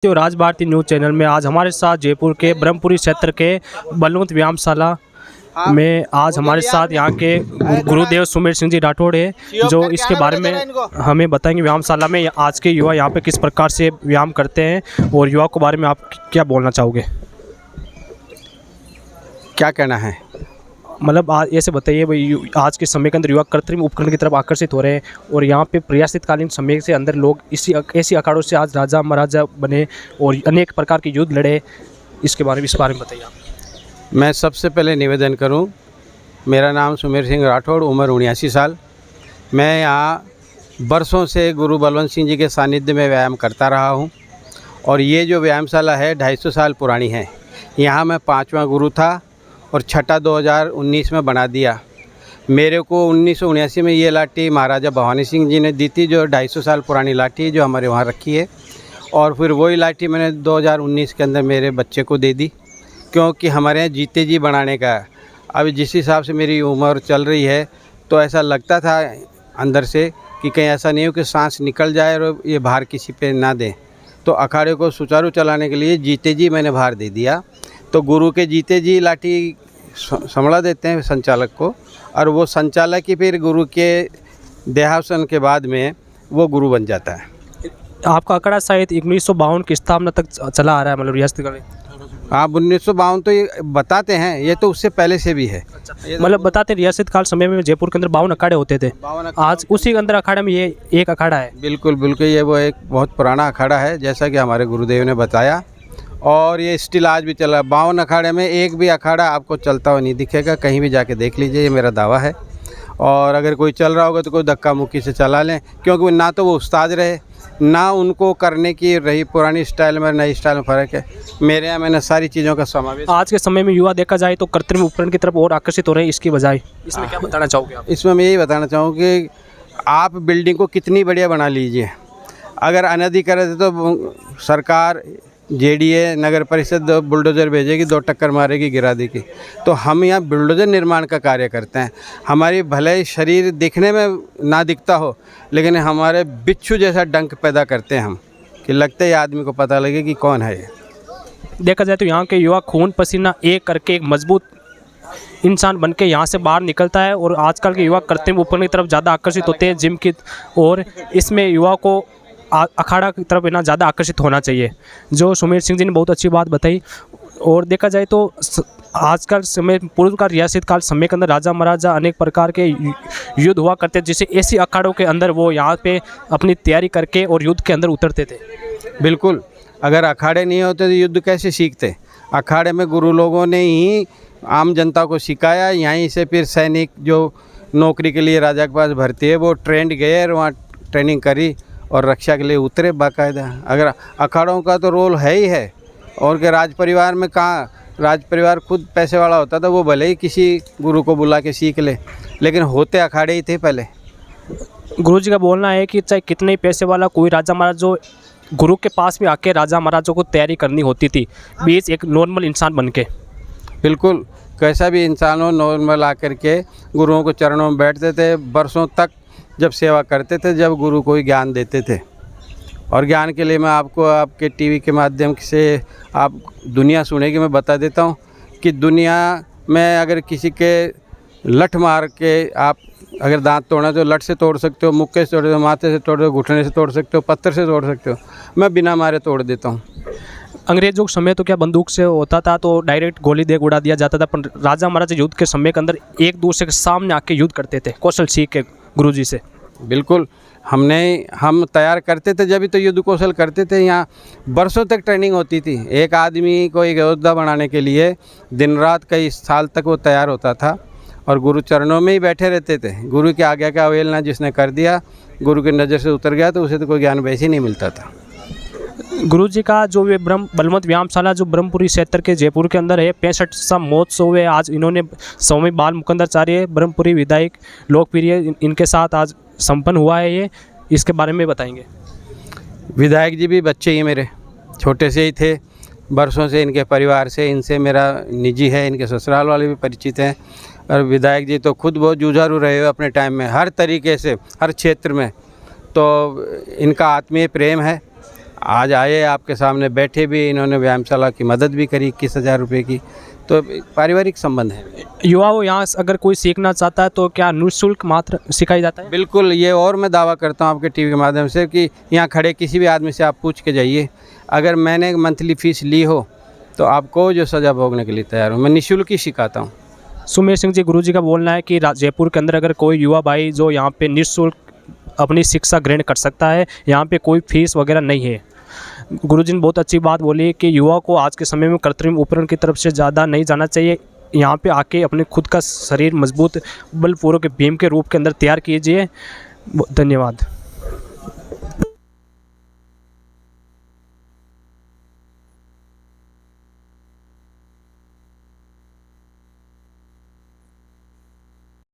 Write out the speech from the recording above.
तो Raj Bharti news channel में आज हमारे साथ जयपुर के ब्रह्मपुरी क्षेत्र के बलवंत व्यायामशाला में आज हमारे साथ यहाँ के गुरुदेव सुमेर सिंह जी राठौड़ है, जो इसके बारे में हमें बताएंगे। व्यायामशाला में आज के युवा यहाँ पे किस प्रकार से व्यायाम करते हैं और युवा के बारे में आप क्या बोलना चाहोगे? क्या कहना है, मतलब आज ऐसे बताइए भाई, आज के समय के अंदर युवा कृत्रिम उपकरण की तरफ आकर्षित हो रहे हैं और यहाँ पे प्रयासित कालीन समय से अंदर लोग ऐसी अखाड़ों से आज राजा महाराजा बने और अनेक प्रकार के युद्ध लड़े। इस बारे में बताइए आप। मैं सबसे पहले निवेदन करूं, मेरा नाम सुमेर सिंह राठौड़, उम्र 79 साल। मैं यहाँ बरसों से गुरु बलवंत सिंह जी के सानिध्य में व्यायाम करता रहा हूँ और ये जो व्यायामशाला है 250 साल पुरानी है। यहाँ मैं 5वां गुरु था और छठा 2019 में बना दिया। मेरे को 1979 में ये लाठी महाराजा भवानी सिंह जी ने दी थी, जो 250 साल पुरानी लाठी है, जो हमारे वहाँ रखी है। और फिर वही लाठी मैंने 2019 के अंदर मेरे बच्चे को दे दी, क्योंकि हमारे यहाँ जीते जी बनाने का है। अब जिस हिसाब से मेरी उम्र चल रही है तो ऐसा लगता था अंदर से कि कहीं ऐसा नहीं हो कि सांस निकल जाए और ये भार किसी पे ना दें। तो अखाड़े को सुचारू चलाने के लिए जीते जी मैंने भार दे दिया। तो गुरु के जीते जी लाठी संभाला देते हैं संचालक को, और वो संचालक ही फिर गुरु के देहावसान के बाद में वो गुरु बन जाता है। आपका अखाड़ा शायद 1952 की स्थापना तक चला आ रहा है, मतलब रियासत का। हाँ, 1952 तो ये बताते हैं, ये तो उससे पहले से भी है। मतलब बताते रियासत काल समय में जयपुर के अंदर 52 अखाड़े होते थे। आज उसी के अंदर अखाड़े में ये एक अखाड़ा है। बिल्कुल बिल्कुल, ये वो एक बहुत पुराना अखाड़ा है, जैसा कि हमारे गुरुदेव ने बताया, और ये स्टिल आज भी चल रहा है। 52 अखाड़े में एक भी अखाड़ा आपको चलता हुआ नहीं दिखेगा, कहीं भी जाके देख लीजिए, ये मेरा दावा है। और अगर कोई चल रहा होगा तो कोई धक्का मुक्की से चला लें, क्योंकि ना तो वो उस्ताद रहे, ना उनको करने की रही पुरानी स्टाइल में नई स्टाइल में फ़र्क है। मेरे यहाँ मैंने सारी चीज़ों का समावेश। आज के समय में युवा देखा जाए तो कृत्रिम उपकरण की तरफ और आकर्षित हो रहे हैं, इसकी बजाय इसमें क्या बताना चाहोगे आप? इसमें मैं यही बताना चाहूँगा कि आप बिल्डिंग को कितनी बढ़िया बना लीजिए, अगर अनधिकृत है तो सरकार जेडीए नगर परिषद बुलडोज़र भेजेगी, 2 टक्कर मारेगी, गिरा देगी। तो हम यहाँ बुलडोज़र निर्माण का कार्य करते हैं। हमारी भले ही शरीर दिखने में ना दिखता हो, लेकिन हमारे बिच्छू जैसा डंक पैदा करते हैं हम, कि लगते ही आदमी को पता लगे कि कौन है ये। देखा जाए तो यहाँ के युवा खून पसीना एक करके एक मजबूत इंसान बन के यहाँ से बाहर निकलता है, और आजकल के युवा कृत्रिम उपकरण की तरफ ज़्यादा आकर्षित होते हैं, जिम की, और इसमें युवा को अखाड़ा की तरफ ना ज़्यादा आकर्षित होना चाहिए, जो सुमेर सिंह जी ने बहुत अच्छी बात बताई। और देखा जाए तो आजकल समय पूर्व का रियासत काल समय के अंदर राजा महाराजा अनेक प्रकार के युद्ध हुआ करते, जिसे ऐसी अखाड़ों के अंदर वो यहाँ पे अपनी तैयारी करके और युद्ध के अंदर उतरते थे। बिल्कुल, अगर अखाड़े नहीं होते तो युद्ध कैसे सीखते? अखाड़े में गुरु लोगों ने ही आम जनता को सिखाया। यहीं से फिर सैनिक जो नौकरी के लिए राजा के पास भर्ती है, वो ट्रेंड गए और वहाँ ट्रेनिंग करी और रक्षा के लिए उतरे बाकायदा। अगर अखाड़ों का तो रोल है ही है, और के राज परिवार में कहाँ, राज परिवार खुद पैसे वाला होता था, वो भले ही किसी गुरु को बुला के सीख ले, लेकिन होते अखाड़े ही थे पहले। गुरु जी का बोलना है कि चाहे कितने ही पैसे वाला कोई राजा महाराज जो गुरु के पास में आके राजा महाराजों को तैयारी करनी होती थी, बीच एक नॉर्मल इंसान बन के। बिल्कुल, कैसा भी इंसान हो, नॉर्मल आकर के गुरुओं को चरणों में बैठते थे, बरसों तक जब सेवा करते थे, जब गुरु को ज्ञान देते थे। और ज्ञान के लिए मैं आपको आपके टीवी के माध्यम से आप दुनिया सुनेगी, मैं बता देता हूँ कि दुनिया में अगर किसी के लठ मार के आप अगर दांत तोड़ना तो लठ से तोड़ सकते हो, मुक्के से तोड़ सकते हो, माथे से तोड़ सकते हो, घुटने से तोड़ सकते हो, पत्थर से तोड़ सकते हो। मैं बिना मारे तोड़ देता हूँ। अंग्रेजों के समय तो क्या बंदूक से होता था, तो डायरेक्ट गोली दे उड़ा दिया जाता था, पर राजा महाराजा युद्ध के समय के अंदर एक दूसरे के सामने आके युद्ध करते थे, कौशल सीख के गुरु जी से। बिल्कुल, हम तैयार करते थे, जब भी तो युद्ध कौशल करते थे। यहाँ बरसों तक ट्रेनिंग होती थी। एक आदमी को एक योद्धा बनाने के लिए दिन रात कई साल तक वो तैयार होता था, और गुरु चरणों में ही बैठे रहते थे। गुरु की आज्ञा का अवहेलना जिसने कर दिया, गुरु की नज़र से उतर गया, तो उसे तो कोई ज्ञान वैसे ही नहीं मिलता था। गुरु जी का जो ये बलवंत व्यायामशाला जो ब्रह्मपुरी क्षेत्र के जयपुर के अंदर है, 65 महोत्सव है। आज इन्होंने स्वामी बाल मुकुंदाचार्य ब्रह्मपुरी विधायक लोकप्रिय इनके साथ आज संपन्न हुआ है। ये इसके बारे में बताएंगे। विधायक जी भी बच्चे ही मेरे छोटे से ही थे, बरसों से इनके परिवार से, इनसे मेरा निजी है, इनके ससुराल वाले भी परिचित हैं। और विधायक जी तो खुद बहुत जुझारू रहे हुए अपने टाइम में, हर तरीके से, हर क्षेत्र में। तो इनका आत्मीय प्रेम है। आज आए आपके सामने बैठे भी, इन्होंने व्यायामशाला की मदद भी करी 21,000 रुपये की। तो पारिवारिक संबंध है। युवाओं यहाँ से अगर कोई सीखना चाहता है तो क्या निःशुल्क मात्र सिखाई जाता है? बिल्कुल, ये और मैं दावा करता हूँ आपके टीवी के माध्यम से कि यहाँ खड़े किसी भी आदमी से आप पूछ के जाइए, अगर मैंने मंथली फ़ीस ली हो तो आपको जो सज़ा भोगने के लिए तैयार हूँ। मैं निःशुल्क ही सिखाता हूँ। सुमेर सिंह जी गुरुजी का बोलना है कि जयपुर के अंदर अगर कोई युवा भाई जो यहाँ पे निःशुल्क अपनी शिक्षा ग्रहण कर सकता है, यहाँ पे कोई फीस वगैरह नहीं है। गुरुजी ने बहुत अच्छी बात बोली कि युवा को आज के समय में कृत्रिम उपकरण की तरफ से ज़्यादा नहीं जाना चाहिए। यहाँ पे आके अपने खुद का शरीर मजबूत बलपूर्वक भीम के रूप के अंदर तैयार कीजिए। धन्यवाद।